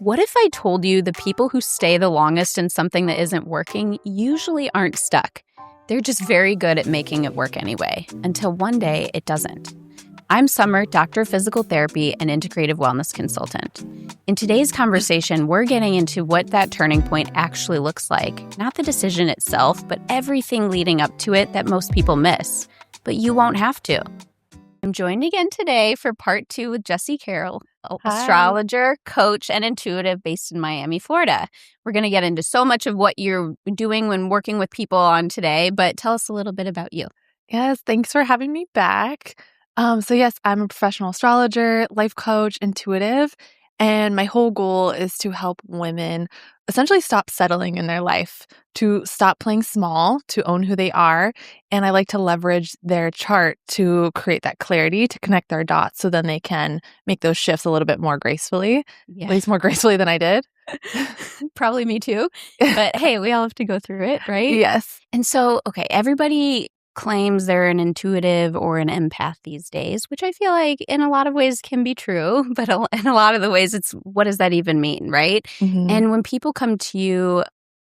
What if I told you the people who stay the longest in something that isn't working usually aren't stuck? They're just very good at making it work anyway, until one day it doesn't. I'm Summer, doctor of physical therapy and integrative wellness consultant. In today's conversation, we're getting into what that turning point actually looks like. Not the decision itself, but everything leading up to it that most people miss. But you won't have to. I'm joined again today for part 2 with Jesi Carroll, astrologer, coach, and intuitive based in Miami, Florida. We're going to get into so much of what you're doing when working with people on today, but tell us a little bit about you. Yes, thanks for having me back. Yes, I'm a professional astrologer, life coach, intuitive, and my whole goal is to help women essentially stop settling in their life, to stop playing small, to own who they are. And I like to leverage their chart to create that clarity, to connect their dots so then they can make those shifts a little bit more gracefully, at least more gracefully than I did. Probably me too. But hey, we all have to go through it, right? Yes. And so, okay, everybody claims they're an intuitive or an empath these days, which I feel like in a lot of ways can be true, but in a lot of the ways it's what does that even mean, right? Mm-hmm. And when people come to you,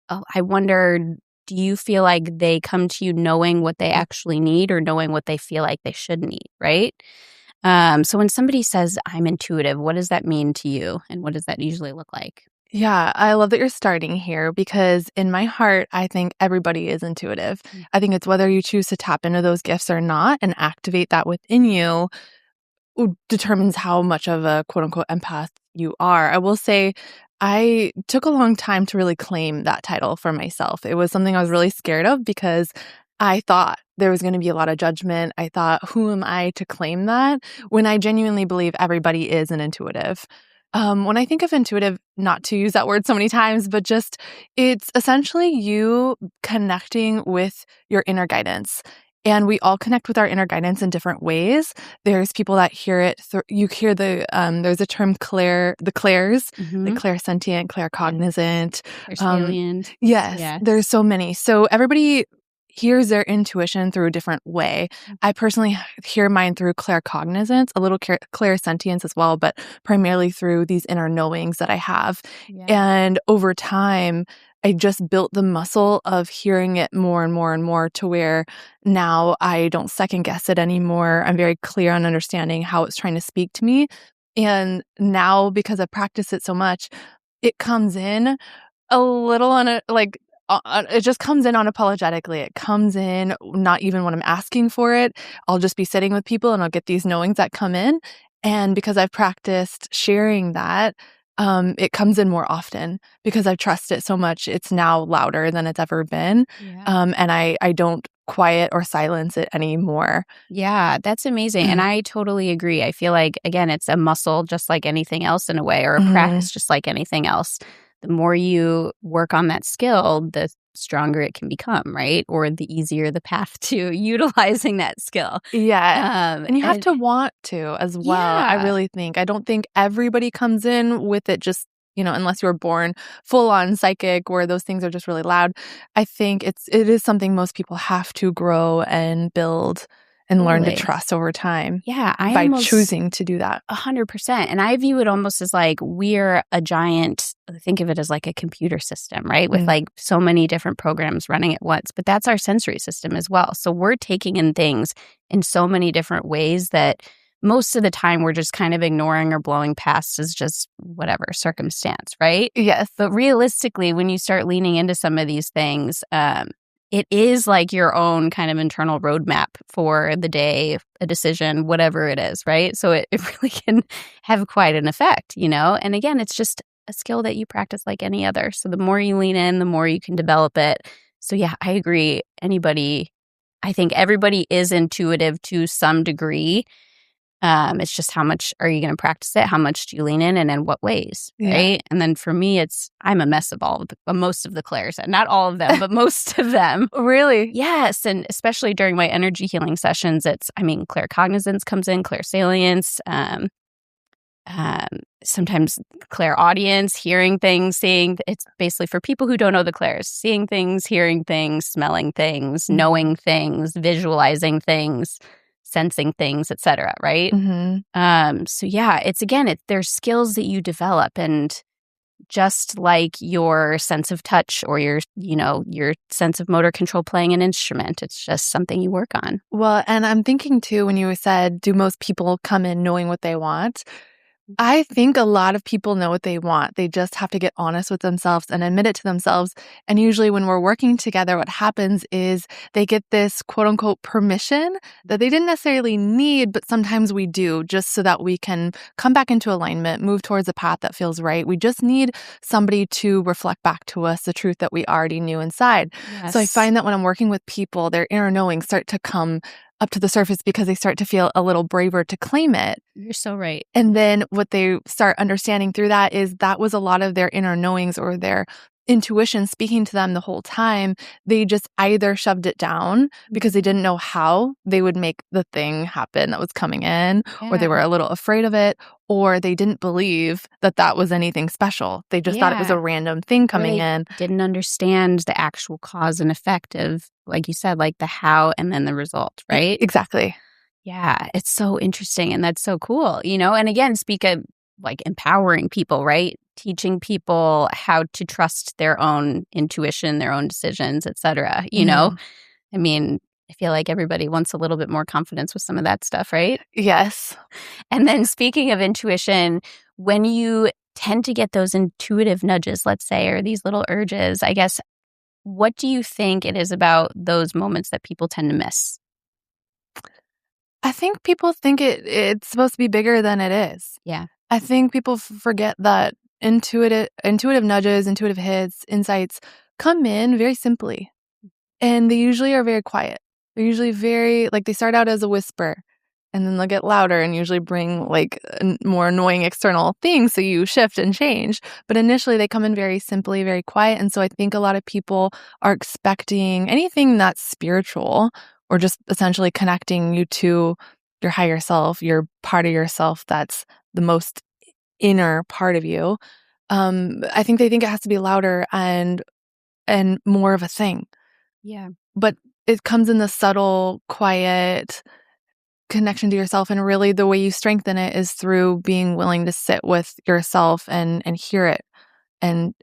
I wonder, do you feel like they come to you knowing what they actually need or knowing what they feel like they should need, right? So when somebody says, I'm intuitive, what does that mean to you? And what does that usually look like? Yeah, I love that you're starting here because in my heart, I think everybody is intuitive. I think it's whether you choose to tap into those gifts or not and activate that within you determines how much of a quote unquote empath you are. I will say I took a long time to really claim that title for myself. It was something I was really scared of because I thought there was going to be a lot of judgment. I thought, who am I to claim that? When I genuinely believe everybody is an intuitive. When I think of intuitive, not to use that word so many times, but just it's essentially you connecting with your inner guidance. And we all connect with our inner guidance in different ways. There's people that hear it. You hear there's a term the clairs, like clairsentient, claircognizant. Clairsalient. Yes, there's so many. So everybody hears their intuition through a different way. I personally hear mine through claircognizance, a little clairsentience as well, but primarily through these inner knowings that I have. Yeah. And over time, I just built the muscle of hearing it more and more and more to where now I don't second guess it anymore. I'm very clear on understanding how it's trying to speak to me. And now, because I've practiced it so much, it comes in a little on a it just comes in unapologetically. It comes in not even when I'm asking for it. I'll just be sitting with people and I'll get these knowings that come in. And because I've practiced sharing that, it comes in more often because I trust it so much. It's now louder than it's ever been. Yeah. And I don't quiet or silence it anymore. Yeah, that's amazing. And I totally agree. I feel like, again, it's a muscle just like anything else in a way, or a practice just like anything else. The more you work on that skill, the stronger it can become, right? Or the easier the path to utilizing that skill. Yeah. And you have to want to as well. Yeah. I really think. I don't think everybody comes in with it just, unless you're born full on psychic where those things are just really loud. I think it is something most people have to grow and build and learn to trust over time. Yeah. By choosing to do that. 100%. And I view it almost as like we're a giant, think of it as like a computer system, right? With like so many different programs running at once. But that's our sensory system as well. So we're taking in things in so many different ways that most of the time we're just kind of ignoring or blowing past as just whatever circumstance, right? Yes. But realistically, when you start leaning into some of these things, it is like your own kind of internal roadmap for the day, a decision, whatever it is, right? So it really can have quite an effect, And again, it's just a skill that you practice like any other. So the more you lean in, the more you can develop it. So yeah, I agree. I think everybody is intuitive to some degree. It's just how much are you going to practice it? How much do you lean in and in what ways, right? And then for me, I'm a mess of most of the clairs. Not all of them, but most of them. Really? Yes. And especially during my energy healing sessions, claircognizance comes in, clairsalience, sometimes clairaudience, hearing things, seeing. It's basically for people who don't know the clairs, seeing things, hearing things, smelling things, knowing things, visualizing things, sensing things, etc. Right? So yeah, there's skills that you develop, and just like your sense of touch or your sense of motor control playing an instrument. It's just something you work on. Well, and I'm thinking too, when you said, do most people come in knowing what they want? I think a lot of people know what they want. They just have to get honest with themselves and admit it to themselves. And usually when we're working together, what happens is they get this quote unquote permission that they didn't necessarily need, but sometimes we do, just so that we can come back into alignment, move towards a path that feels right. We just need somebody to reflect back to us the truth that we already knew inside. Yes. So I find that when I'm working with people, their inner knowings start to come up to the surface because they start to feel a little braver to claim it. You're so right. And then what they start understanding through that is that was a lot of their inner knowings or their intuition speaking to them the whole time. They just either shoved it down because they didn't know how they would make the thing happen that was coming in, or they were a little afraid of it, or they didn't believe that that was anything special. They just thought it was a random thing coming in. Didn't understand the actual cause and effect of, like you said, like the how and then the result, right? Exactly. Yeah, it's so interesting and that's so cool, And again, speak of like empowering people, right? Teaching people how to trust their own intuition, their own decisions, etc. I mean, I feel like everybody wants a little bit more confidence with some of that stuff, right? Yes. And then speaking of intuition, when you tend to get those intuitive nudges, let's say, or these little urges, I guess, what do you think it is about those moments that people tend to miss? I think people think it's supposed to be bigger than it is. Yeah. I think people forget that intuitive nudges, intuitive hits, insights come in very simply. And they usually are very quiet. They're usually very, like, they start out as a whisper and then they'll get louder and usually bring like more annoying external things. So you shift and change. But initially they come in very simply, very quiet. And so I think a lot of people are expecting anything that's spiritual or just essentially connecting you to your higher self, your part of yourself that's the most inner part of you. I think they think it has to be louder and more of a thing. Yeah. But it comes in the subtle, quiet connection to yourself. And really the way you strengthen it is through being willing to sit with yourself and hear it and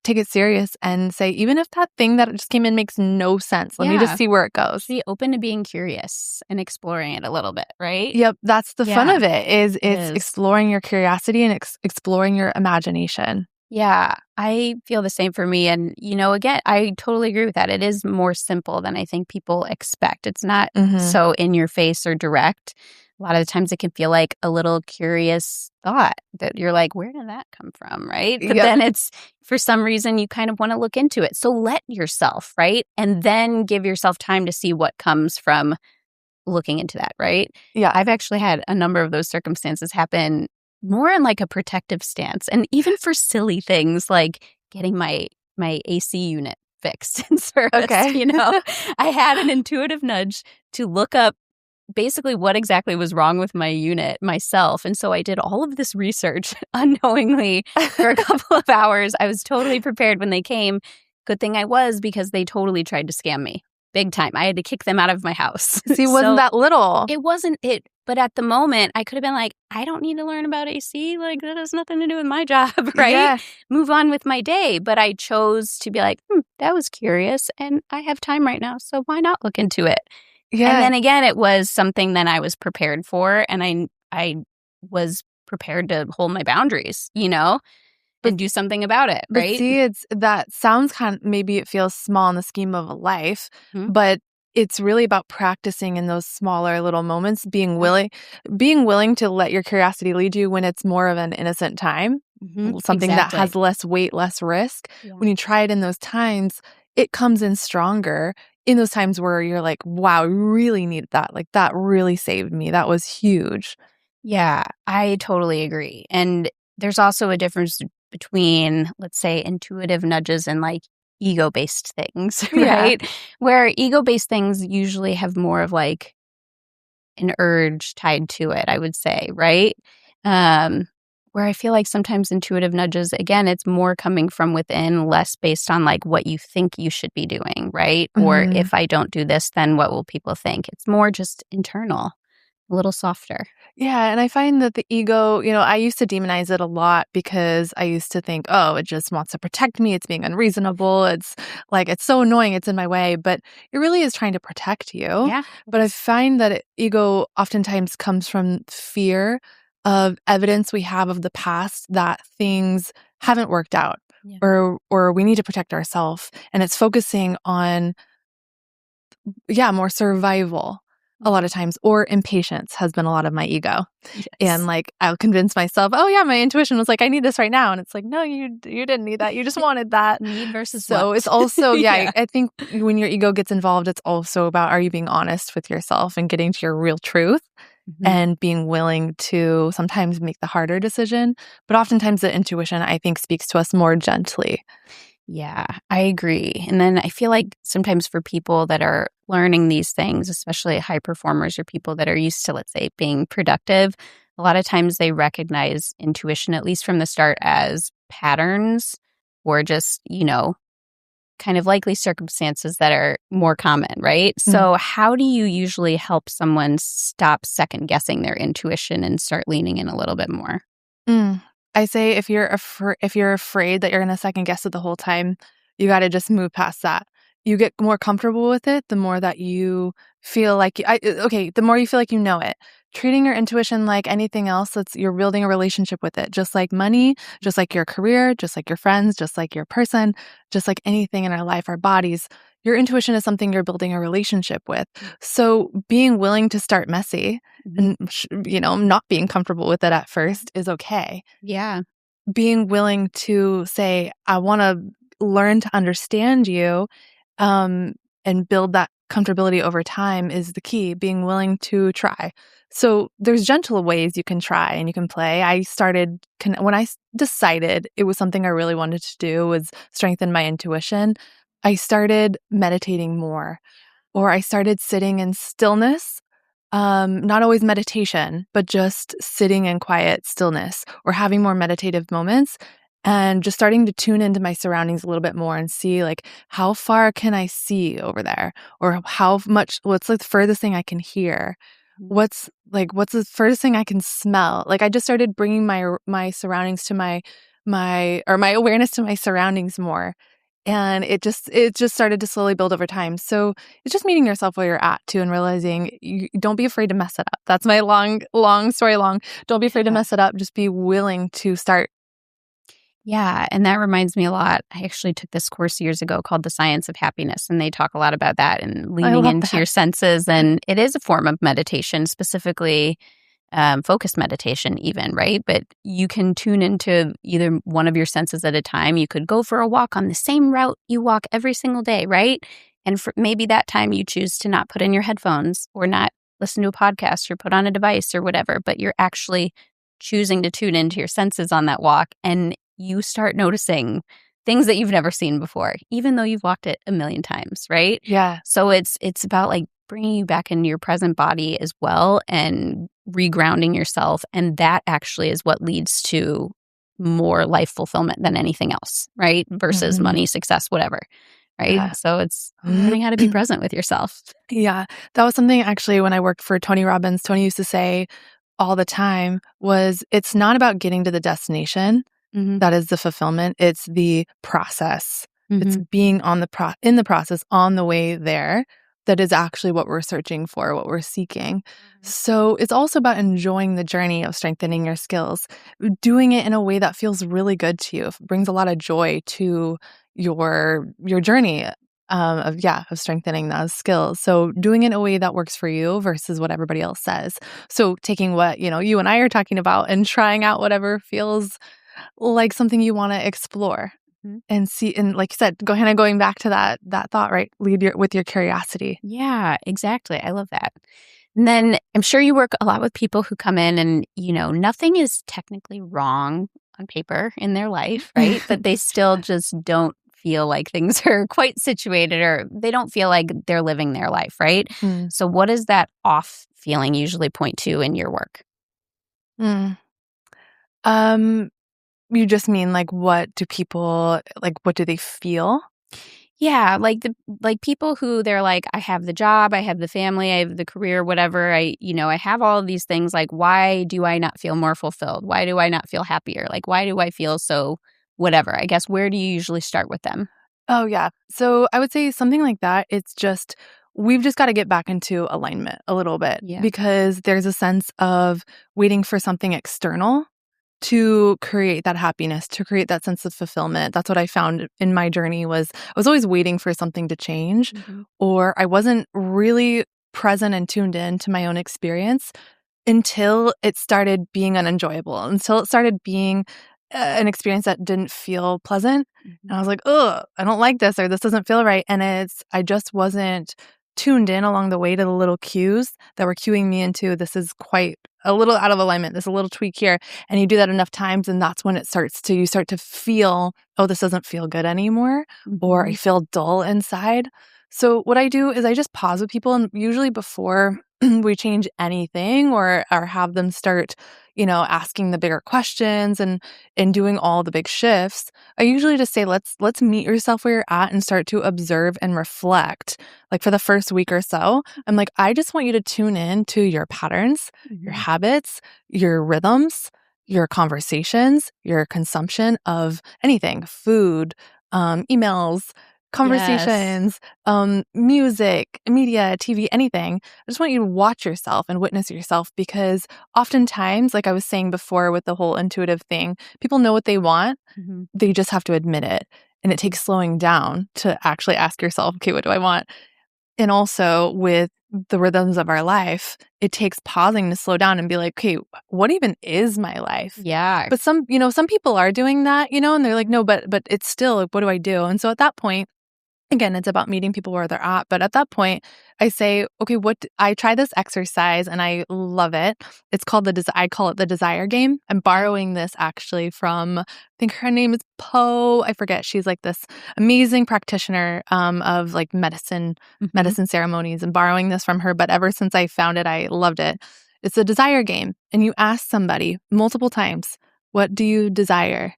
take it serious and say, even if that thing that just came in makes no sense, let me just see where it goes. Be open to being curious and exploring it a little bit, right? Yep. That's the fun of it is exploring your curiosity and exploring your imagination. Yeah, I feel the same for me. And, again, I totally agree with that. It is more simple than I think people expect. It's not so in your face or direct. A lot of the times it can feel like a little curious thought that you're like, where did that come from, right? But then it's, for some reason, you kind of want to look into it. So let yourself, right? And then give yourself time to see what comes from looking into that, right? Yeah. I've actually had a number of those circumstances happen more in like a protective stance. And even for silly things like getting my AC unit fixed in service, I had an intuitive nudge to look up basically what exactly was wrong with my unit myself. And so I did all of this research unknowingly for a couple of hours. I was totally prepared when they came. Good thing I was, because they totally tried to scam me. Big time. I had to kick them out of my house. See, wasn't that little? It wasn't it. But at the moment, I could have been like, I don't need to learn about AC. Like, that has nothing to do with my job, right? Yeah. Move on with my day. But I chose to be like, that was curious. And I have time right now. So why not look into it? Yeah. And then again, it was something that I was prepared for. And I was prepared to hold my boundaries, and do something about it, right? But see, that sounds maybe it feels small in the scheme of a life, but it's really about practicing in those smaller little moments, being willing to let your curiosity lead you when it's more of an innocent time, something that has less weight, less risk. Yeah. When you try it in those times, it comes in stronger in those times where you're like, wow, I really needed that. Like, that really saved me. That was huge. Yeah, I totally agree. And there's also a difference between, let's say, intuitive nudges and like ego-based things, right? Yeah. Where ego-based things usually have more of like an urge tied to it, I would say, right? Where I feel like sometimes intuitive nudges, again, it's more coming from within, less based on like what you think you should be doing, right? Or if I don't do this, then what will people think? It's more just internal. a little softer. Yeah, and I find that the ego, I used to demonize it a lot because I used to think, oh, it just wants to protect me. It's being unreasonable. It's like, it's so annoying. It's in my way. But it really is trying to protect you. Yeah. But I find that ego oftentimes comes from fear of evidence we have of the past that things haven't worked out, Yeah. or we need to protect ourselves. And it's focusing on, more survival a lot of times, or impatience has been a lot of my ego. Yes. And I'll convince myself, oh yeah, my intuition was like, I need this right now. And it's like, no, you didn't need that. You just wanted that. Need versus So want. it's also, Yeah. I think when your ego gets involved, it's also about, are you being honest with yourself and getting to your real truth and being willing to sometimes make the harder decision. But oftentimes the intuition, I think, speaks to us more gently. Yeah, I agree. And then I feel like sometimes for people that are learning these things, especially high performers or people that are used to, let's say, being productive, a lot of times they recognize intuition, at least from the start, as patterns or just, kind of likely circumstances that are more common, right? So, how do you usually help someone stop second guessing their intuition and start leaning in a little bit more? I say if you're afraid that you're going to second guess it the whole time, you got to just move past that. You get more comfortable with it, the more that you feel like the more you feel like you know it. Treating your intuition like anything else, that's you're building a relationship with it, just like money, just like your career, just like your friends, just like your person, just like anything in our life, our bodies. Your intuition is something you're building a relationship with. So being willing to start messy and, not being comfortable with it at first is okay. Yeah. Being willing to say, I want to learn to understand you, and build that comfortability over time is the key. Being willing to try. So there's gentle ways you can try and you can play. When I decided it was something I really wanted to do, was strengthen my intuition, I started meditating more, or I started sitting in stillness. Not always meditation, but just sitting in quiet stillness, or having more meditative moments, and just starting to tune into my surroundings a little bit more and see, like, how far can I see over there, or what's the furthest thing I can hear? What's the furthest thing I can smell? Like, I just started bringing my surroundings to my awareness to my surroundings more. And it just started to slowly build over time. So it's just meeting yourself where you're at too, and realizing you don't be afraid to mess it up. That's my long story long. Don't be afraid to mess it up. Just be willing to start. Yeah, and that reminds me a lot. I actually took this course years ago called The Science of Happiness, and they talk a lot about that and I leaning love into that. your senses. And it is a form of meditation, specifically focused meditation even, right? But you can tune into either one of your senses at a time. You could go for a walk on the same route you walk every single day, right? And for maybe that time you choose to not put in your headphones or not listen to a podcast or put on a device or whatever, but you're actually choosing to tune into your senses on that walk, and you start noticing things that you've never seen before, even though you've walked it a million times, right? Yeah. So it's about like bringing you back into your present body as well and regrounding yourself. And that actually is what leads to more life fulfillment than anything else, right? Versus Mhm. money, success, whatever, right? Yeah. So it's learning how to be present with yourself. Yeah. That was something actually when I worked for Tony Robbins. Tony used to say all the time was, it's not about getting to the destination. Mm-hmm. That is the fulfillment. It's the process. It's Mm-hmm. being in the process, on the way there, that is actually what we're searching for, what we're seeking. So it's also about enjoying the journey of strengthening your skills, doing it in a way that feels really good to you. It brings a lot of joy to your journey, of strengthening those skills. So doing it in a way that works for you versus what everybody else says. So taking what, you and I are talking about and trying out whatever feels like something you want to explore Mhm. and see. And like you said, going back to that thought, right? With your curiosity. Yeah, exactly. I love that. And then I'm sure you work a lot with people who come in and, nothing is technically wrong on paper in their life, right? But they still just don't feel like things are quite situated, or they don't feel like they're living their life, right? Mm. So what does that off feeling usually point to in your work? Mm. Um, you just mean like, what do they feel? Yeah, like people who they're like, I have the job, I have the family, I have the career, whatever. I have all of these things. Like, why do I not feel more fulfilled? Why do I not feel happier? Like, why do I feel so whatever? I guess where do you usually start with them? Oh, yeah. So I would say something like that. It's just, we've just got to get back into alignment a little bit Yeah. because there's a sense of waiting for something external to create that happiness, to create that sense of fulfillment. That's what I found in my journey was I was always waiting for something to change, Mhm. or I wasn't really present and tuned in to my own experience until it started being unenjoyable, until it started being an experience that didn't feel pleasant. Mhm. And I was like, "Ugh, I don't like this," or "This doesn't feel right." And I just wasn't tuned in along the way to the little cues that were cueing me into, this is quite a little out of alignment, there's a little tweak here. And you do that enough times, and that's when you start to feel, "Oh, this doesn't feel good anymore," or "I Mhm. feel dull inside." So what I do is I just pause with people, and usually before we change anything or have them start, asking the bigger questions and doing all the big shifts, I usually just say, let's meet yourself where you're at and start to observe and reflect. Like for the first week or so, I'm like, I just want you to tune in to your patterns, your Mhm. habits, your rhythms, your conversations, your consumption of anything, food, emails, Yes. conversations, music, media, TV, anything. I just want you to watch yourself and witness yourself because oftentimes, like I was saying before with the whole intuitive thing, people know what they want. Mhm. They just have to admit it. And it takes slowing down to actually ask yourself, okay, what do I want? And also with the rhythms of our life, it takes pausing to slow down and be like, okay, what even is my life? Yeah. But some people are doing that, and they're like, no, but it's still like, what do I do? And so at that point, again, it's about meeting people where they're at. But at that point, I say, okay, I try this exercise and I love it. It's called I call it the desire game. I'm borrowing this actually from, I think her name is Poe. I forget. She's like this amazing practitioner of like Mhm. medicine ceremonies, and borrowing this from her. But ever since I found it, I loved it. It's a desire game. And you ask somebody multiple times, what do you desire?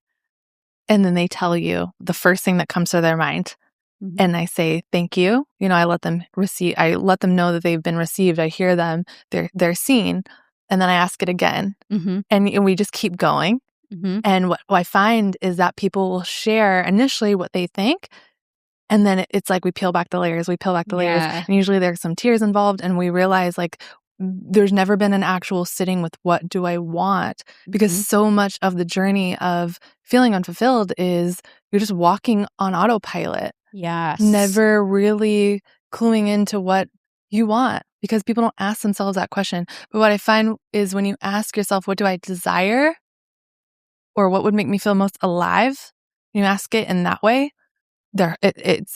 And then they tell you the first thing that comes to their mind. Mhm. And I say, "Thank you." I let them know that they've been received. I hear them. They're seen. And then I ask it again. Mhm. And we just keep going. Mhm. And what I find is that people will share initially what they think, and then it's like we peel back the layers, Yeah. and usually there's some tears involved, and we realize, like, there's never been an actual sitting with what do I want? Because Mhm. so much of the journey of feeling unfulfilled is you're just walking on autopilot, Yes. never really cluing into what you want because people don't ask themselves that question. But what I find is when you ask yourself, what do I desire? Or what would make me feel most alive? You ask it in that way,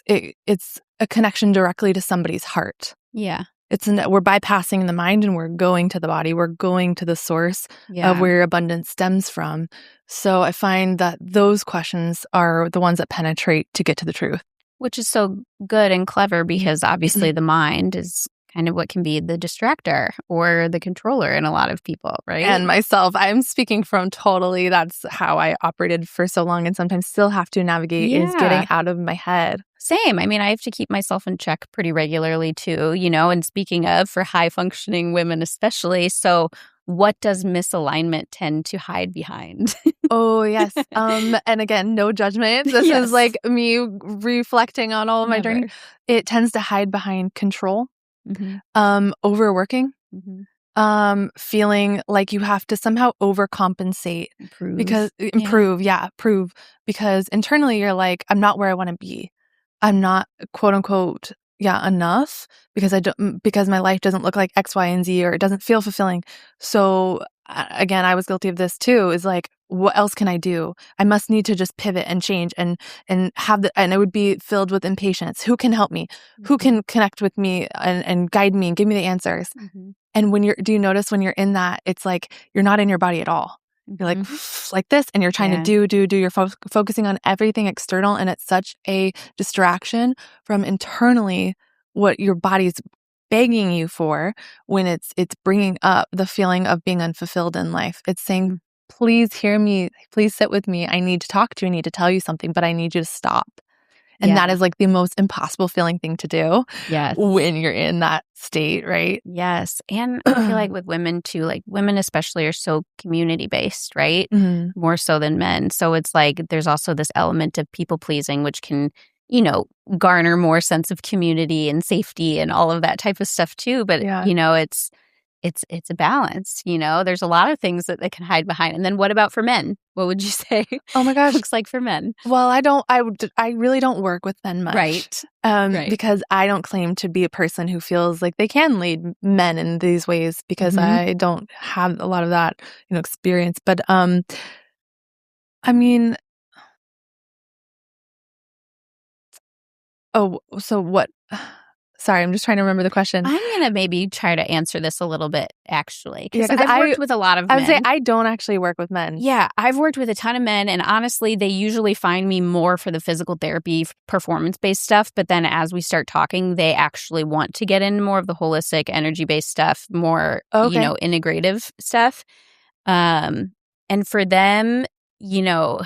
it's a connection directly to somebody's heart. Yeah. We're bypassing the mind and we're going to the body. We're going to the source of Yeah. where your abundance stems from. So I find that those questions are the ones that penetrate to get to the truth. Which is so good and clever because obviously the mind is kind of what can be the distractor or the controller in a lot of people, right? And myself, I'm speaking from totally that's how I operated for so long and sometimes still have to navigate is getting Yeah. out of my head. Same. I mean, I have to keep myself in check pretty regularly too, and speaking of, for high functioning women especially. So, what does misalignment tend to hide behind? Oh, yes. And again, no judgment. This is Yes. like me reflecting on all of my journey. Never. It tends to hide behind control, Mhm. overworking, Mhm. feeling like you have to somehow overcompensate because Improve. Yeah. improve, yeah, prove because internally you're like, I'm not where I want to be. I'm not quote unquote, yeah, enough because because my life doesn't look like X, Y, and Z or it doesn't feel fulfilling. So again, I was guilty of this too. Is like, what else can I do? I must need to just pivot and change and it would be filled with impatience. Who can help me? Who Mhm. can connect with me and guide me and give me the answers? Mhm. And do you notice when you're in that, it's like you're not in your body at all. You're like, Mhm. like this, and you're trying to Yeah. do. You're focusing on everything external, and it's such a distraction from internally what your body's begging you for when it's bringing up the feeling of being unfulfilled in life. It's saying, Mm. please hear me, please sit with me. I need to talk to you. I need to tell you something, but I need you to stop. And that Yeah. is like the most impossible feeling thing to do Yes. when you're in that state, right? Yes. And I feel like with women too, like women especially are so community based, right? Mhm. More so than men. So it's like there's also this element of people pleasing, which can, garner more sense of community and safety and all of that type of stuff too. But, Yeah. it's a balance, there's a lot of things that they can hide behind. And then what about for men? What would you say Oh my gosh. looks like for men? Well, I really don't work with men much. Right. Right. Because I don't claim to be a person who feels like they can lead men in these ways because Mhm. I don't have a lot of that, experience. But, I mean, oh, so what? Sorry, I'm just trying to remember the question. I'm going to maybe try to answer this a little bit, actually, Yeah, because 'cause I've worked with a lot of I would say men. I don't actually work with men. Yeah, I've worked with a ton of men, and honestly, they usually find me more for the physical therapy, performance-based stuff, but then as we start talking, they actually want to get into more of the holistic, energy-based stuff, more, Okay. integrative stuff. And for them, you know,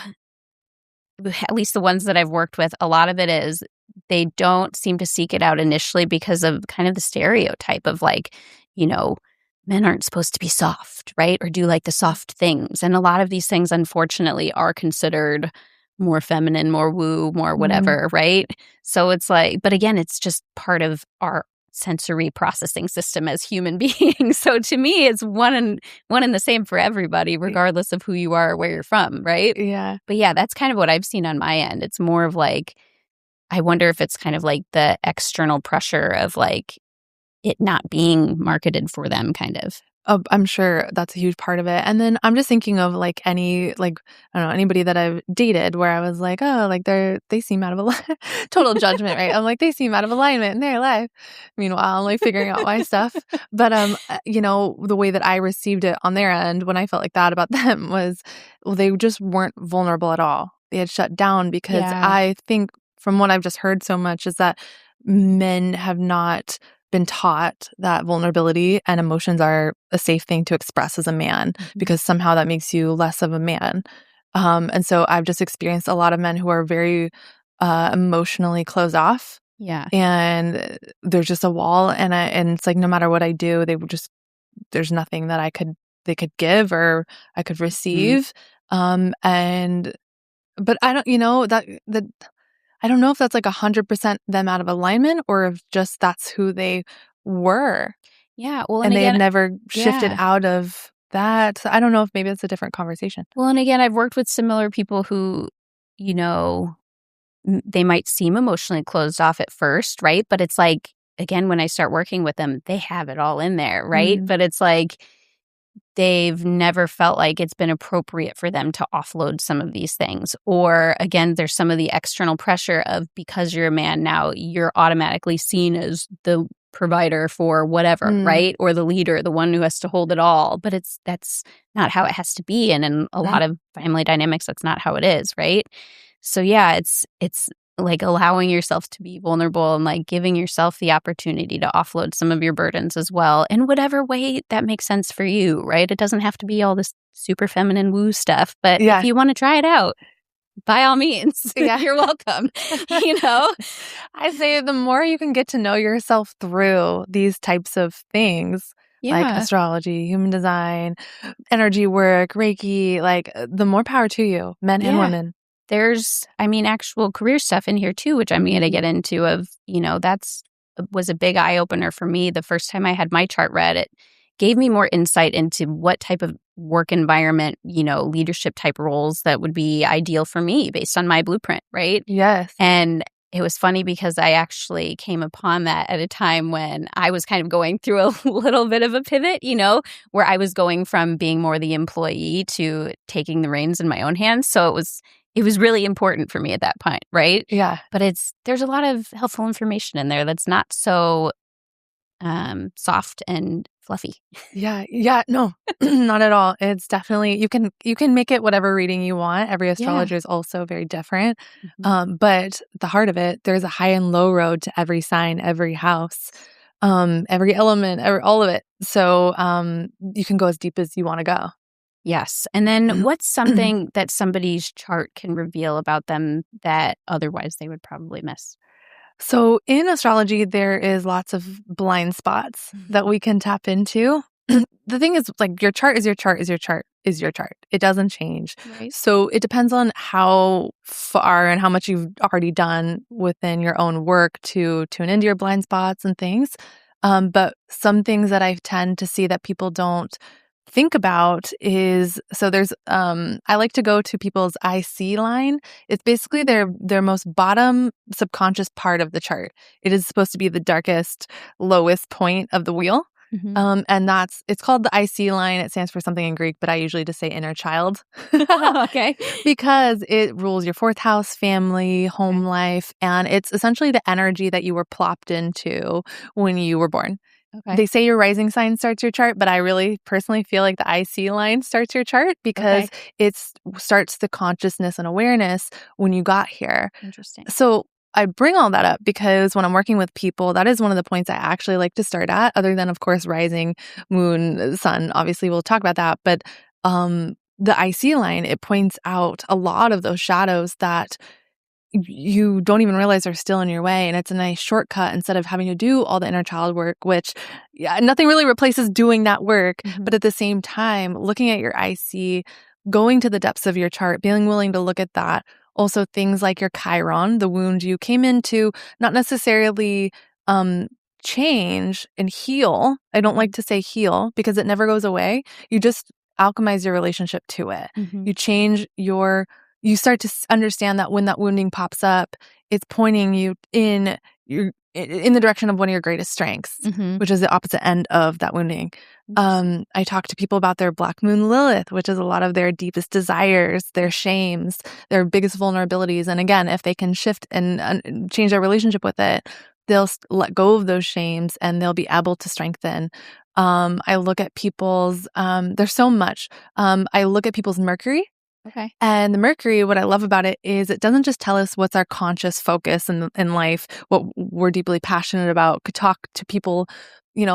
at least the ones that I've worked with, a lot of it is they don't seem to seek it out initially because of kind of the stereotype of like, you know, men aren't supposed to be soft, right? Or do like the soft things. And a lot of these things, unfortunately, are considered more feminine, more woo, more Mhm. whatever, right? So it's like, but again, it's just part of our sensory processing system as human beings. So to me, it's one and the same for everybody, regardless of who you are or where you're from, right? Yeah. But yeah, that's kind of what I've seen on my end. It's more of like, I wonder if it's kind of like the external pressure of like it not being marketed for them, kind of. Oh, I'm sure that's a huge part of it. And then I'm just thinking of like I don't know, anybody that I've dated where I was like, oh, like they seem out of total judgment, right? I'm like, they seem out of alignment in their life. Meanwhile, I'm like figuring out my stuff. But the way that I received it on their end when I felt like that about them was, well, they just weren't vulnerable at all. They had shut down because Yeah. I think from what I've just heard so much is that men have not been taught that vulnerability and emotions are a safe thing to express as a man Mhm. because somehow that makes you less of a man. And so I've just experienced a lot of men who are very emotionally closed off, Yeah. and there's just a wall, and it's like no matter what I do, there's nothing that they could give or I could Mhm. receive. And but I don't, that I don't know if that's like 100% them out of alignment or if just that's who they were Yeah. Well, and and they had again, never shifted yeah. out of that. So I don't know if maybe it's a different conversation. Well, and again, I've worked with similar people who, you know, they might seem emotionally closed off at first, right? But it's like, again, when I start working with them, they have it all in there, right? Mm, But it's like, they've never felt like it's been appropriate for them to offload some of these things. Or again, there's some of the external pressure of because you're a man now, you're automatically seen as the provider for whatever, mm, right? Or the leader, the one who has to hold it all. But that's not how it has to be. And in a lot of family dynamics, that's not how it is, right? So yeah, it's like allowing yourself to be vulnerable and like giving yourself the opportunity to offload some of your burdens as well in whatever way that makes sense for you, right? It doesn't have to be all this super feminine woo stuff, but if yeah, you want to try it out, by all means, yeah. you're welcome, you know? I say the more you can get to know yourself through these types of things, like Yeah. astrology, human design, energy work, Reiki, like the more power to you, men and Yeah. women. There's, I mean, actual career stuff in here too, which I'm going to get into of, that's was a big eye opener for me the first time I had my chart read. It gave me more insight into what type of work environment, leadership type roles that would be ideal for me based on my blueprint, right? Yes. And it was funny because I actually came upon that at a time when I was kind of going through a little bit of a pivot, where I was going from being more the employee to taking the reins in my own hands. So it was really important for me at that point, right? Yeah. But there's a lot of helpful information in there that's not so soft and fluffy. Yeah, yeah, no, not at all. It's definitely you can make it whatever reading you want. Every Yeah. astrologer is also very different. Mhm. But the heart of it, there's a high and low road to every sign, every house, every element, all of it. So you can go as deep as you want to go. Yes. And then what's something that somebody's chart can reveal about them that otherwise they would probably miss? So in astrology, there is lots of blind spots that we can tap into. The thing is, like, your chart is your chart is your chart is your chart. It doesn't change. Right. So it depends on how far and how much you've already done within your own work to tune into your blind spots and things. But some things that I tend to see that people don't think about is, so there's I like to go to people's IC line. It's basically their most bottom subconscious part of the chart. It is supposed to be the darkest, lowest point of the wheel. And it's called the IC line. It stands for something in Greek, but I usually just say inner child. Okay. Because it rules your fourth house, family, home life, and it's essentially the energy that you were plopped into when you were born. Okay. They say your rising sign starts your chart, but I really personally feel like the IC line starts your chart because it starts the consciousness and awareness when you got here. Interesting. So I bring all that up because when I'm working with people, that is one of the points I actually like to start at, other than, of course, rising, moon, sun. Obviously, we'll talk about that. But the IC line, it points out a lot of those shadows that you don't even realize are still in your way. And it's a nice shortcut instead of having to do all the inner child work, which nothing really replaces doing that work. But at the same time, looking at your IC, going to the depths of your chart, being willing to look at that. Also, things like your Chiron, the wound you came into, not necessarily change and heal. I don't like to say heal because it never goes away. You just alchemize your relationship to it. You change you start to understand that when that wounding pops up, it's pointing you in the direction of one of your greatest strengths, which is the opposite end of that wounding. I talk to people about their Black Moon Lilith, which is a lot of their deepest desires, their shames, their biggest vulnerabilities. And again, if they can shift and change their relationship with it, they'll let go of those shames and they'll be able to strengthen. I look at people's, there's so much. I look at people's Mercury. Okay. And the Mercury, what I love about it is it doesn't just tell us what's our conscious focus in life, what we're deeply passionate about. Could talk to people,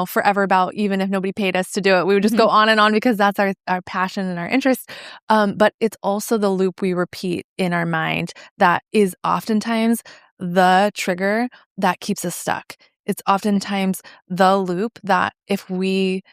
forever about, even if nobody paid us to do it. We would just go on and on because that's our passion and our interest. But it's also the loop we repeat in our mind that is oftentimes the trigger that keeps us stuck. It's oftentimes the loop that if we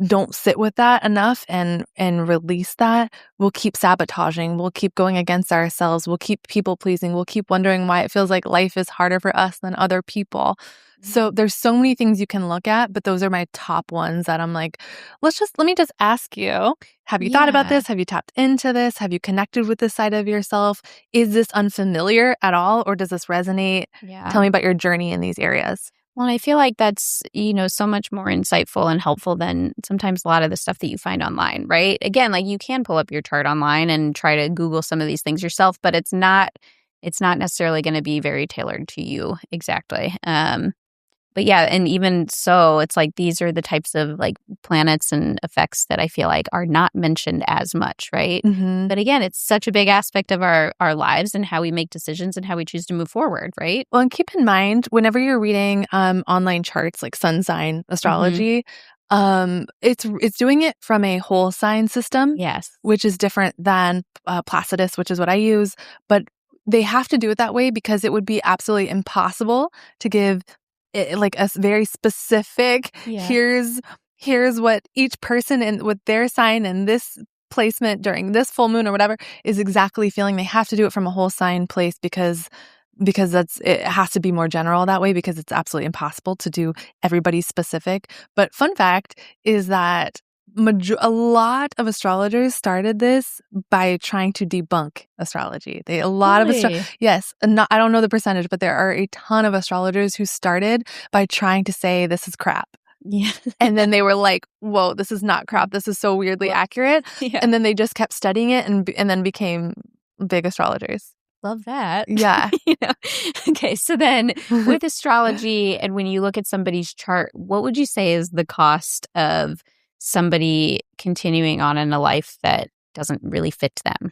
don't sit with that enough and release that, we'll keep sabotaging, we'll keep going against ourselves, we'll keep people pleasing, we'll keep wondering why it feels like life is harder for us than other people. So there's so many things you can look at, but those are my top ones that I'm like, let me just ask you, have you thought about this? Have you tapped into this? Have you connected with this side of yourself? Is this unfamiliar at all, or does this resonate? Tell me about your journey in these areas. Well, I feel like that's, so much more insightful and helpful than sometimes a lot of the stuff that you find online, right? Again, like, you can pull up your chart online and try to Google some of these things yourself, but it's not necessarily going to be very tailored to you exactly. But yeah, and even so, it's like these are the types of like planets and effects that I feel like are not mentioned as much, right? But again, it's such a big aspect of our lives and how we make decisions and how we choose to move forward, right? Well, and keep in mind, whenever you're reading online charts like sun sign astrology, it's doing it from a whole sign system, which is different than Placidus, which is what I use. But they have to do it that way because it would be absolutely impossible to give like a very specific, here's what each person with their sign and this placement during this full moon or whatever is exactly feeling. They have to do it from a whole sign place because it has to be more general that way, because it's absolutely impossible to do everybody's specific. But fun fact is that a lot of astrologers started this by trying to debunk astrology. Yes, I don't know the percentage, but there are a ton of astrologers who started by trying to say this is crap. And then they were like, whoa, this is not crap. This is so weirdly accurate. And then they just kept studying it and then became big astrologers. Love that. Yeah. Okay, so then with astrology, and when you look at somebody's chart, what would you say is the cost of somebody continuing on in a life that doesn't really fit them?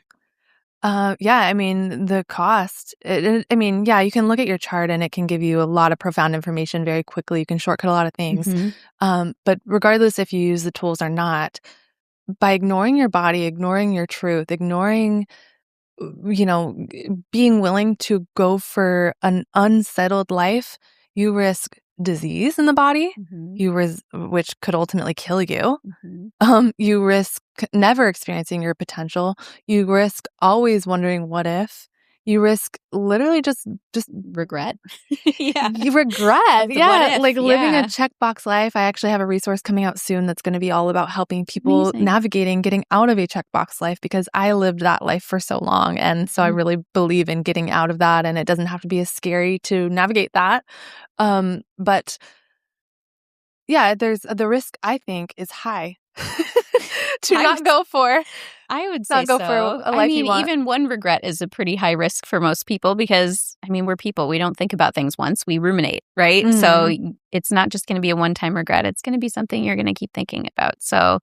I mean, the cost, you can look at your chart and it can give you a lot of profound information very quickly. You can shortcut a lot of things. But regardless if you use the tools or not, by ignoring your body, ignoring your truth, ignoring, being willing to go for an unsettled life, you risk disease in the body, which could ultimately kill you. You risk never experiencing your potential. You risk always wondering what if. You risk literally just regret. You regret. Yeah. Like living a checkbox life. I actually have a resource coming out soon that's going to be all about helping people navigating getting out of a checkbox life, because I lived that life for so long. And so I really believe in getting out of that. And it doesn't have to be as scary to navigate that. But yeah, there's the risk, I think, is high to not go for. I would say not go for a life you want. Even one regret is a pretty high risk for most people because, we're people. We don't think about things once. We ruminate, right? So it's not just going to be a one-time regret. It's going to be something you're going to keep thinking about. So,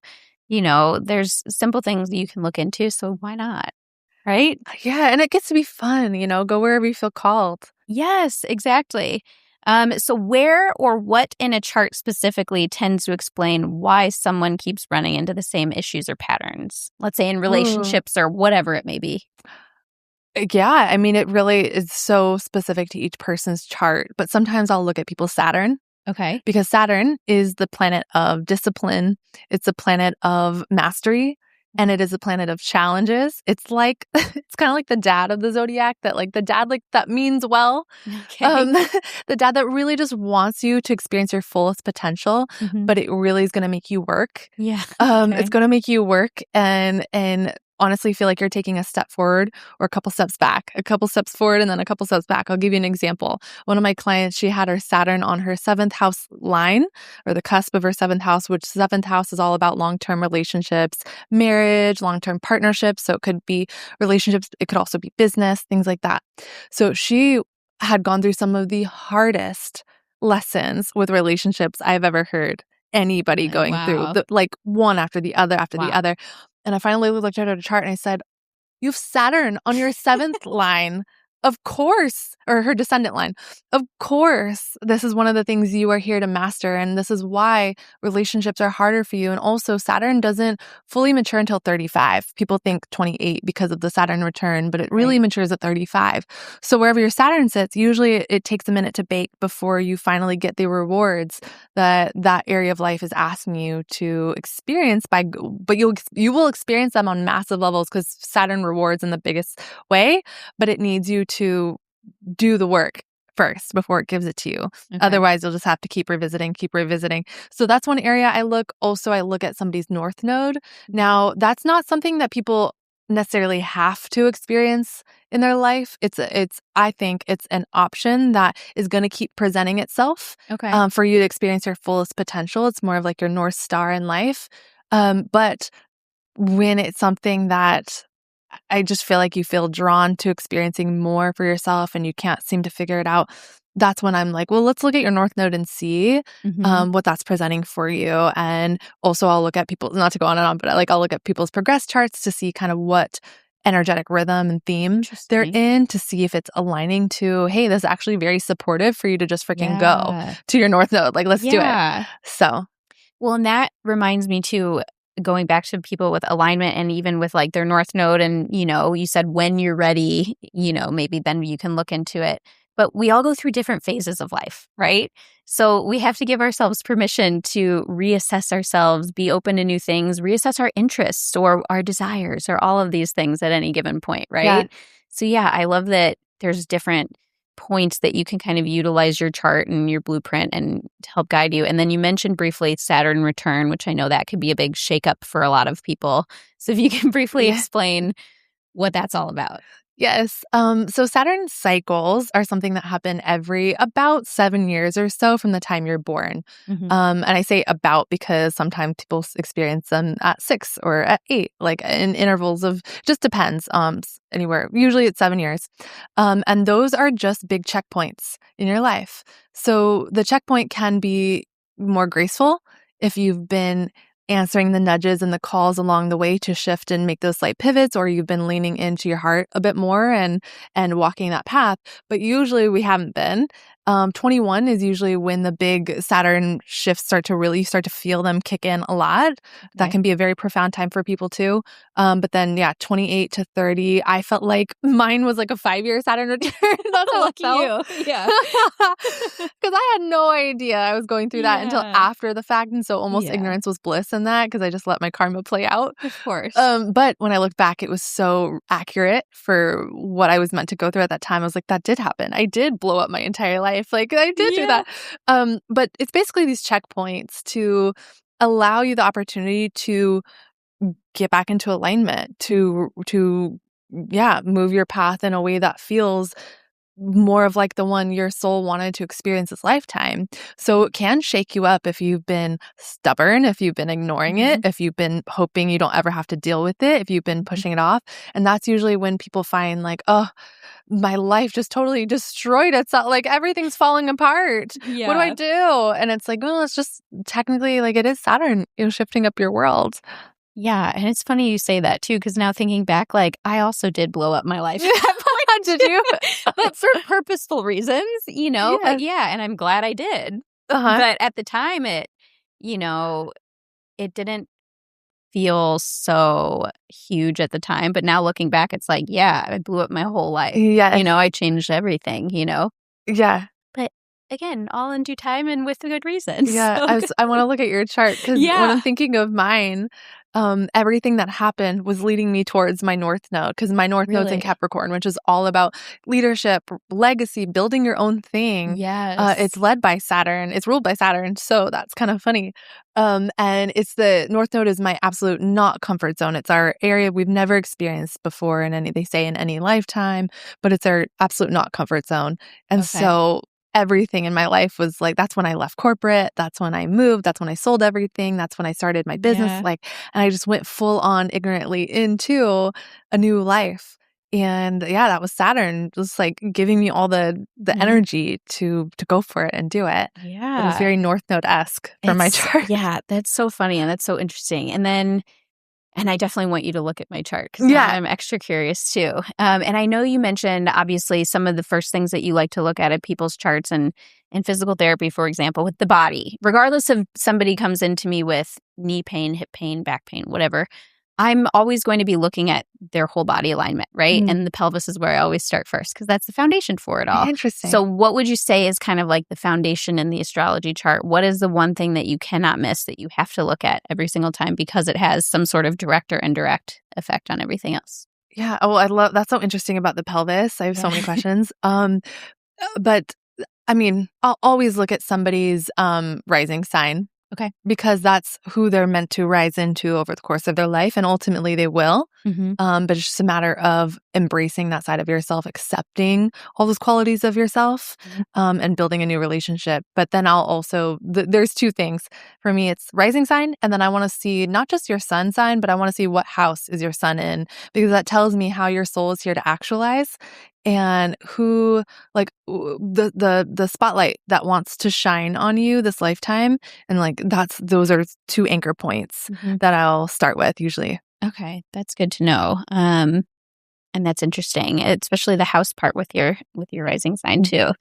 there's simple things you can look into. So why not? Right? Yeah. And it gets to be fun, go wherever you feel called. Yes, exactly. So where or what in a chart specifically tends to explain why someone keeps running into the same issues or patterns? Let's say in relationships or whatever it may be. Yeah, it really is so specific to each person's chart. But sometimes I'll look at people's Saturn. Okay. Because Saturn is the planet of discipline. It's a planet of mastery. And it is a planet of challenges. It's kind of like the dad of the zodiac, the dad that means well. Okay. The dad that really just wants you to experience your fullest potential, but it really is going to make you work. Yeah. It's going to make you work and honestly feel like you're taking a step forward or a couple steps back, a couple steps forward and then a couple steps back. I'll give you an example. One of my clients, she had her Saturn on her 7th house line, or the cusp of her 7th house, which 7th house is all about long-term relationships, marriage, long-term partnerships. So it could be relationships. It could also be business, things like that. So she had gone through some of the hardest lessons with relationships I've ever heard anybody going through, one after the other the other. And I finally looked at her chart and I said, you have Saturn on your 7th line. Of course, or her descendant line. Of course, this is one of the things you are here to master. And this is why relationships are harder for you. And also, Saturn doesn't fully mature until 35. People think 28 because of the Saturn return, but it really matures at 35. So wherever your Saturn sits, usually it takes a minute to bake before you finally get the rewards that area of life is asking you to experience but you will experience them on massive levels because Saturn rewards in the biggest way, but it needs you to do the work first before it gives it to you. Okay. Otherwise, you'll just have to keep revisiting. So that's one area I look. Also, I look at somebody's North Node. Now, that's not something that people necessarily have to experience in their life. I think it's an option that is going to keep presenting itself for you to experience your fullest potential. It's more of like your North Star in life. But when it's something that I just feel like you feel drawn to experiencing more for yourself and you can't seem to figure it out, that's when I'm like, well, let's look at your North Node and see what that's presenting for you. And also I'll look at people, not to go on and on, but I'll look at people's progress charts to see kind of what energetic rhythm and theme they're in, to see if it's aligning to, hey, this is actually very supportive for you to just freaking go to your North Node. Let's do it. So. Well, and that reminds me too, going back to people with alignment and even with their North Node and, you said when you're ready, maybe then you can look into it. But we all go through different phases of life, right? So we have to give ourselves permission to reassess ourselves, be open to new things, reassess our interests or our desires or all of these things at any given point, right? Yeah. So I love that there's different points that you can kind of utilize your chart and your blueprint and to help guide you. And then you mentioned briefly Saturn return, which I know that could be a big shakeup for a lot of people. So if you can briefly explain what that's all about. Yes. So Saturn cycles are something that happen every about 7 years or so from the time you're born. And I say about because sometimes people experience them at 6 or at 8, in intervals of, just depends, anywhere. Usually it's 7 years. And those are just big checkpoints in your life. So the checkpoint can be more graceful if you've been answering the nudges and the calls along the way to shift and make those slight pivots, or you've been leaning into your heart a bit more and walking that path. But usually we haven't been. 21 is usually when the big Saturn shifts start to feel them kick in a lot. That can be a very profound time for people too. But then, 28 to 30, I felt like mine was like a 5-year Saturn return. That's how Lucky it felt. you. Yeah. Because I had no idea I was going through that until after the fact. And so almost ignorance was bliss in that because I just let my karma play out. Of course. But when I look back, it was so accurate for what I was meant to go through at that time. I was like, that did happen. I did blow up my entire life. Like I did do that. But it's basically these checkpoints to allow you the opportunity to get back into alignment, to move your path in a way that feels more of like the one your soul wanted to experience this lifetime. So it can shake you up if you've been stubborn, if you've been ignoring it, if you've been hoping you don't ever have to deal with it, if you've been pushing it off. And that's usually when people find like, oh, my life just totally destroyed itself. Like everything's falling apart. Yeah. What do I do? And it's like, well, it's just technically like it is Saturn, shifting up your world. Yeah. And it's funny you say that too, because now thinking back, like I also did blow up my life. Did you? But for purposeful reasons, Yeah. But and I'm glad I did. But at the time, it didn't feel so huge at the time. But now looking back, it's like, I blew up my whole life. Yeah. I changed everything, Yeah. But again, all in due time and with good reasons. Yeah. I want to look at your chart because when I'm thinking of mine, everything that happened was leading me towards my North Node because my North Node's in Capricorn, which is all about leadership, legacy, building your own thing. Yes. It's led by Saturn. It's ruled by Saturn. So that's kind of funny. And it's the North Node is my absolute not comfort zone. It's our area we've never experienced before in any lifetime, but it's our absolute not comfort zone. And so everything in my life was like, that's when I left corporate. That's when I moved. That's when I sold everything. That's when I started my business. And I just went full on ignorantly into a new life. And that was Saturn just like giving me all the energy to go for it and do it. Yeah. It was very North Node-esque for my chart. Yeah, that's so funny. And that's so interesting. And I definitely want you to look at my chart because I'm extra curious too. And I know you mentioned, obviously, some of the first things that you like to look at people's charts and in physical therapy, for example, with the body. Regardless of somebody comes into me with knee pain, hip pain, back pain, whatever, I'm always going to be looking at their whole body alignment, right? And the pelvis is where I always start first because that's the foundation for it all. Interesting. So what would you say is kind of like the foundation in the astrology chart? What is the one thing that you cannot miss that you have to look at every single time because it has some sort of direct or indirect effect on everything else? Yeah. Oh, I love that's so interesting about the pelvis. I have so many questions. But I mean, I'll always look at somebody's rising sign. Okay. Because that's who they're meant to rise into over the course of their life. And ultimately they will. But it's just a matter of embracing that side of yourself, accepting all those qualities of yourself, and building a new relationship. But then I'll also, there's two things. For me, it's rising sign. And then I want to see not just your sun sign, but I want to see what house is your sun in, because that tells me how your soul is here to actualize. And who, like, the spotlight that wants to shine on you this lifetime. And like, those are two anchor points that I'll start with usually. Okay. That's good to know. And that's interesting, especially the house part with your rising sign too.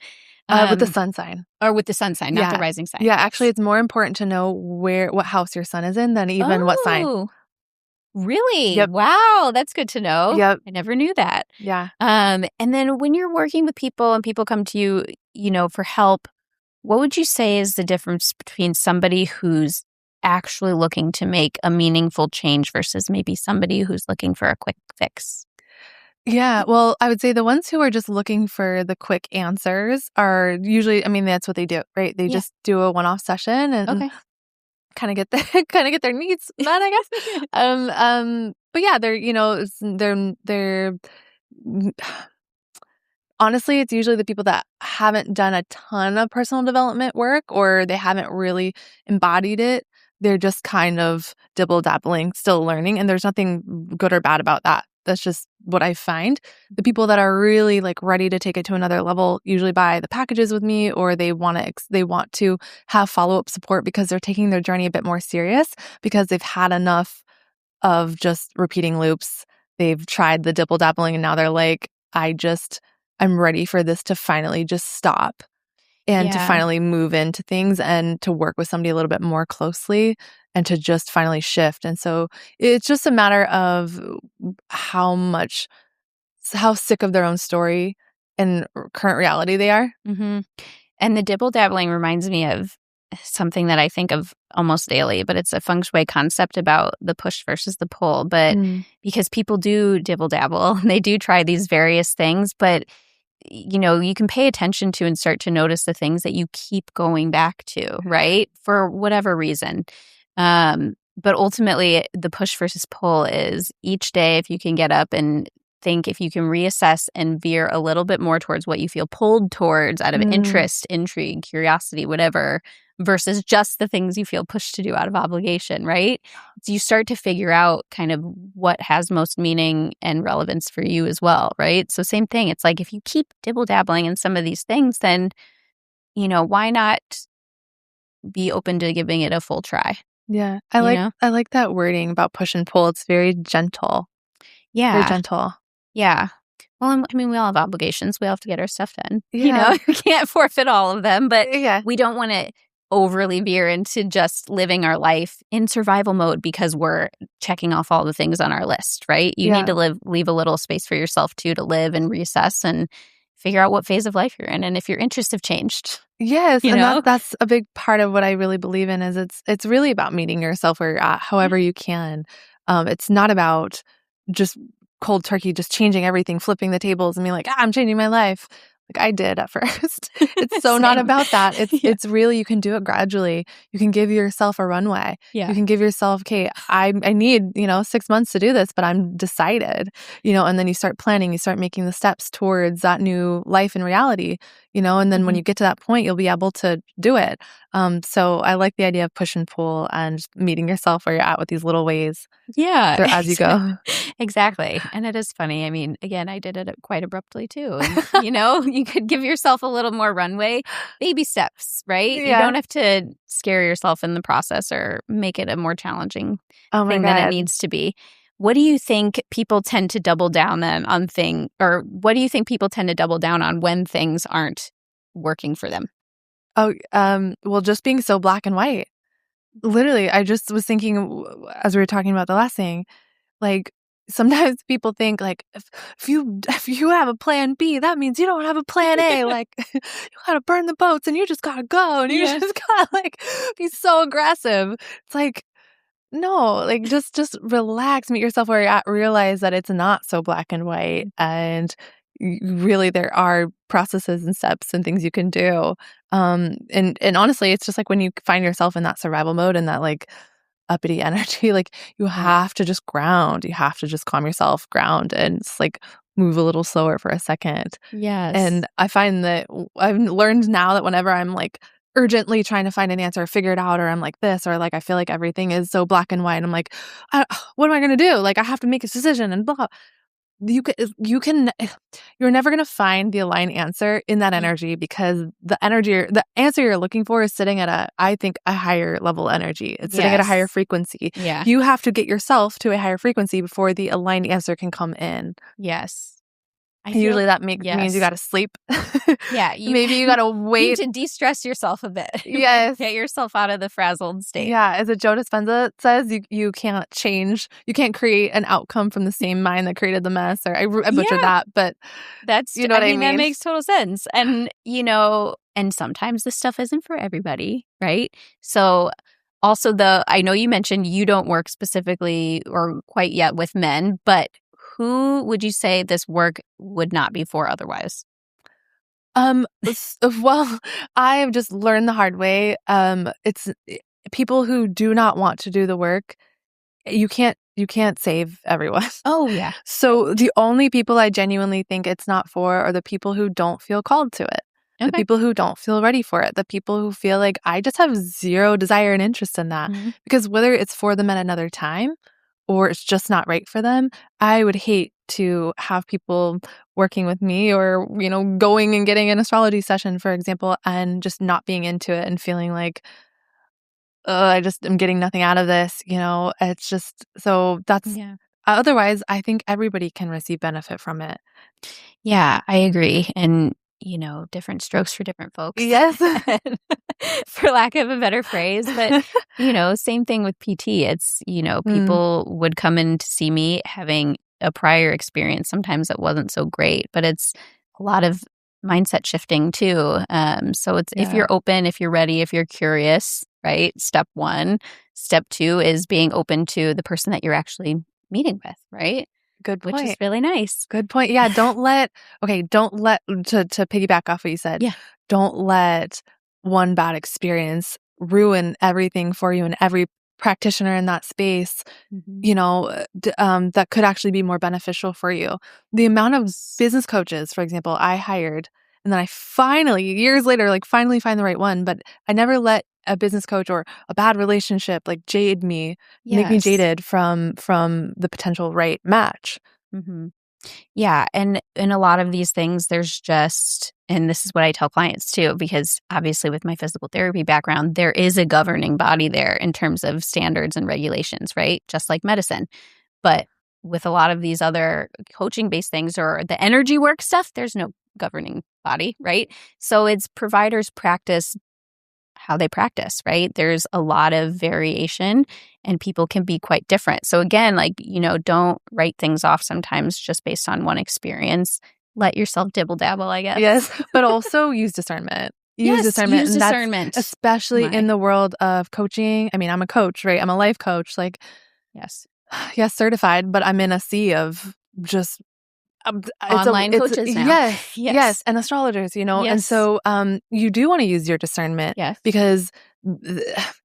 With the sun sign. Or with the sun sign, not the rising sign. Yeah. Actually, it's more important to know what house your sun is in than even what sign. Really? Yep. Wow, that's good to know. Yep. I never knew that. Yeah. And then when you're working with people and people come to you, for help, what would you say is the difference between somebody who's actually looking to make a meaningful change versus maybe somebody who's looking for a quick fix? Yeah, well, I would say the ones who are just looking for the quick answers are usually, I mean, that's what they do, right? They just do a one-off session and kind of get their needs met, I guess. But yeah, they're honestly, it's usually the people that haven't done a ton of personal development work or they haven't really embodied it. They're just kind of dibble-dabbling, still learning, and there's nothing good or bad about that. That's just what I find. The people that are really like ready to take it to another level usually buy the packages with me, or they want to have follow-up support because they're taking their journey a bit more serious because they've had enough of just repeating loops. They've tried the dibble-dabbling and now they're like, I'm ready for this to finally just stop. and to Yeah. finally move into things and to work with somebody a little bit more closely and to just finally shift. And so it's just a matter of how sick of their own story and current reality they are. Mm-hmm. And the dibble dabbling reminds me of something that I think of almost daily, but it's a feng shui concept about the push versus the pull. But because people do dibble dabble, they do try these various things, but you can pay attention to and start to notice the things that you keep going back to, right? For whatever reason. But ultimately, the push versus pull is each day, if you can get up and think, if you can reassess and veer a little bit more towards what you feel pulled towards out of interest, intrigue, curiosity, whatever, versus just the things you feel pushed to do out of obligation, right? So you start to figure out kind of what has most meaning and relevance for you as well, right? So same thing. It's like if you keep dibble dabbling in some of these things, then, why not be open to giving it a full try? Yeah. You know? I like that wording about push and pull. It's very gentle. Very Yeah. gentle. Yeah. Well, I mean, we all have obligations. We all have to get our stuff done. Yeah. We can't forfeit all of them, but Yeah. we don't want to overly veer into just living our life in survival mode because we're checking off all the things on our list, right? You need to leave a little space for yourself too to live and reassess and figure out what phase of life you're in and if your interests have changed. Yes, and that's a big part of what I really believe in is it's really about meeting yourself where you're at, however you can. It's not about just cold turkey, just changing everything, flipping the tables, and being like, I'm changing my life. Like I did at first. It's so not about that. It's really, you can do it gradually. You can give yourself a runway. Yeah. You can give yourself, okay, I need 6 months to do this, but I'm decided. And then you start planning. You start making the steps towards that new life and reality. And then when you get to that point, you'll be able to do it. So I like the idea of push and pull and just meeting yourself where you're at with these little ways. Yeah. As you go. Exactly. And it is funny. I mean, again, I did it quite abruptly too. And, you could give yourself a little more runway, baby steps, right? Yeah. You don't have to scare yourself in the process or make it a more challenging thing than it needs to be. What do you think people tend to double down on or what do you think people tend to double down on when things aren't working for them? Oh, well, just being so black and white. Literally, I just was thinking as we were talking about the last thing, like sometimes people think like if you have a plan B, that means you don't have a plan A. Like you gotta burn the boats and you just gotta go and you just gotta like be so aggressive. It's like no, like just relax, meet yourself where you're at, realize that it's not so black and white and really there are processes and steps and things you can do. And honestly, it's just like when you find yourself in that survival mode and that like uppity energy, like you have to just ground. You have to just calm yourself, ground, and just like move a little slower for a second. Yes. And I find that I've learned now that whenever I'm like urgently trying to find an answer or figure it out, or I'm like this, or like I feel like everything is so black and white, I'm like, what am I going to do? Like I have to make a decision and blah. You're never going to find the aligned answer in that energy because the answer you're looking for is sitting at I think a higher level energy. It's sitting at a higher frequency. Yeah. You have to get yourself to a higher frequency before the aligned answer can come in. Yes. Usually that means you got to sleep. Yeah. Maybe you got to wait. You need to de-stress yourself a bit. Yes. Get yourself out of the frazzled state. Yeah. As Joe Dispenza says, you can't create an outcome from the same mind that created the mess. Or I butchered that, but that's, you know what I mean? That makes total sense. And, and sometimes this stuff isn't for everybody, right? So also I know you mentioned you don't work specifically or quite yet with men, but who would you say this work would not be for otherwise? Well, I have just learned the hard way. It's people who do not want to do the work. You can't save everyone. Oh, yeah. So the only people I genuinely think it's not for are the people who don't feel called to it. Okay. The people who don't feel ready for it. The people who feel like I just have zero desire and interest in that. Mm-hmm. Because whether it's for them at another time or it's just not right for them, I would hate to have people working with me or, going and getting an astrology session, for example, and just not being into it and feeling like, I just am getting nothing out of this, it's just, so that's, otherwise, I think everybody can receive benefit from it. Yeah, I agree. And different strokes for different folks. Yes. For lack of a better phrase. But, same thing with PT. It's, people would come in to see me having a prior experience. Sometimes it wasn't so great, but it's a lot of mindset shifting too. So it's if you're open, if you're ready, if you're curious, right? Step one. Step two is being open to the person that you're actually meeting with, right? Good point. Which is really nice. Good point. Yeah. to piggyback off what you said. Yeah. Don't let one bad experience ruin everything for you and every practitioner in that space, that could actually be more beneficial for you. The amount of business coaches, for example, I hired, and then I finally, years later, finally find the right one, but I never let a business coach or a bad relationship make me jaded from the potential right match. Mm-hmm. Yeah. And in a lot of these things, there's just, and this is what I tell clients too, because obviously with my physical therapy background, there is a governing body there in terms of standards and regulations, right? Just like medicine. But with a lot of these other coaching-based things or the energy work stuff, there's no governing body, right? So it's providers practice how they practice, right? There's a lot of variation and people can be quite different. So again, don't write things off sometimes just based on one experience. Let yourself dibble dabble, I guess. Yes, but also use discernment. Use discernment. Especially in the world of coaching. I mean, I'm a coach, right? I'm a life coach. Yes, certified, but I'm in a sea of just online coaches now. Yes, and astrologers, Yes. And so you do want to use your discernment because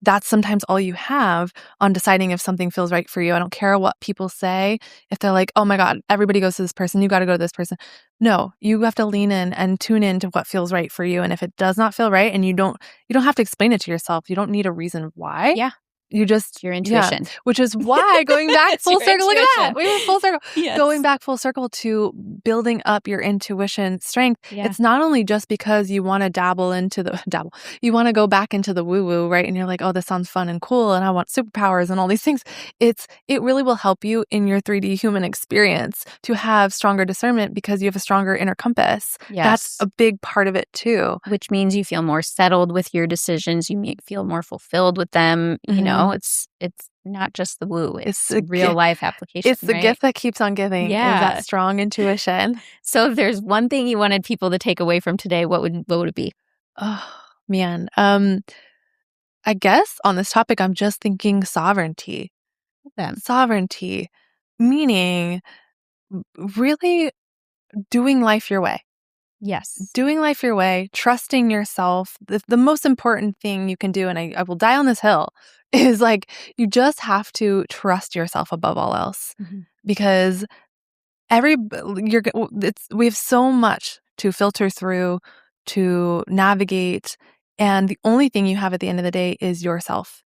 that's sometimes all you have on deciding if something feels right for you. I don't care what people say. If they're like, oh my God, everybody goes to this person, you got to go to this person. No, you have to lean in and tune in to what feels right for you. And if it does not feel right, and you don't have to explain it to yourself, you don't need a reason why. Yeah. You just your intuition, which is why going back full circle. Look at that, we were full circle. Yes. Going back full circle to building up your intuition strength. Yeah. It's not only just because you want to you want to go back into the woo woo, right? And you're like, oh, this sounds fun and cool, and I want superpowers and all these things. It really will help you in your 3D human experience to have stronger discernment because you have a stronger inner compass. Yes. That's a big part of it too. Which means you feel more settled with your decisions. You feel more fulfilled with them. Mm-hmm. It's not just the woo. It's real life application. It's the gift that keeps on giving. Yeah. Is that strong intuition. So if there's one thing you wanted people to take away from today, what would it be? Oh man. I guess on this topic, I'm just thinking sovereignty. Sovereignty, meaning really doing life your way. Yes. Doing life your way, trusting yourself. The most important thing you can do, and I will die on this hill, is you just have to trust yourself above all else. Mm-hmm. Because we have so much to filter through, to navigate, and the only thing you have at the end of the day is yourself.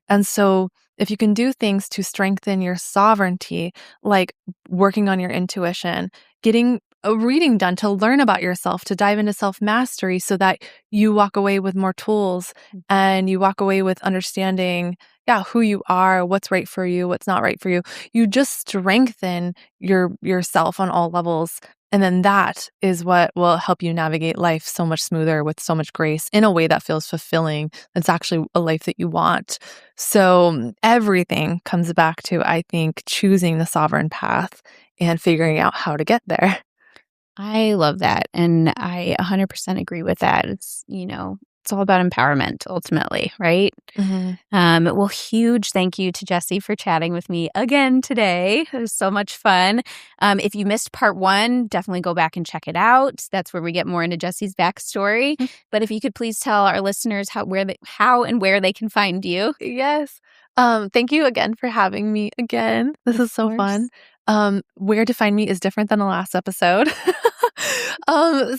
And so if you can do things to strengthen your sovereignty, like working on your intuition, getting a reading done to learn about yourself, to dive into self-mastery so that you walk away with more tools and you walk away with understanding, who you are, what's right for you, what's not right for you. You just strengthen yourself on all levels. And then that is what will help you navigate life so much smoother with so much grace in a way that feels fulfilling. It's actually a life that you want. So everything comes back to, I think, choosing the sovereign path and figuring out how to get there. I love that. And I 100% agree with that. It's, it's all about empowerment ultimately, right? Mm-hmm. Well, huge thank you to Jesi for chatting with me again today. It was so much fun. If you missed part 1, definitely go back and check it out. That's where we get more into Jesi's backstory. Mm-hmm. But if you could please tell our listeners how and where they can find you. Yes. Thank you again for having me again. This is so fun. Where to find me is different than the last episode.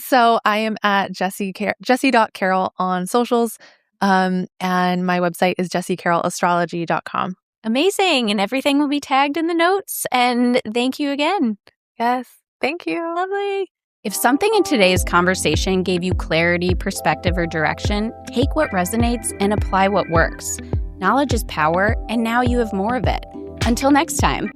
So I am at Jesi.Carroll on socials. And my website is JesiCarrollAstrology.com. Amazing. And everything will be tagged in the notes. And thank you again. Yes. Thank you. Lovely. If something in today's conversation gave you clarity, perspective, or direction, take what resonates and apply what works. Knowledge is power, and now you have more of it. Until next time.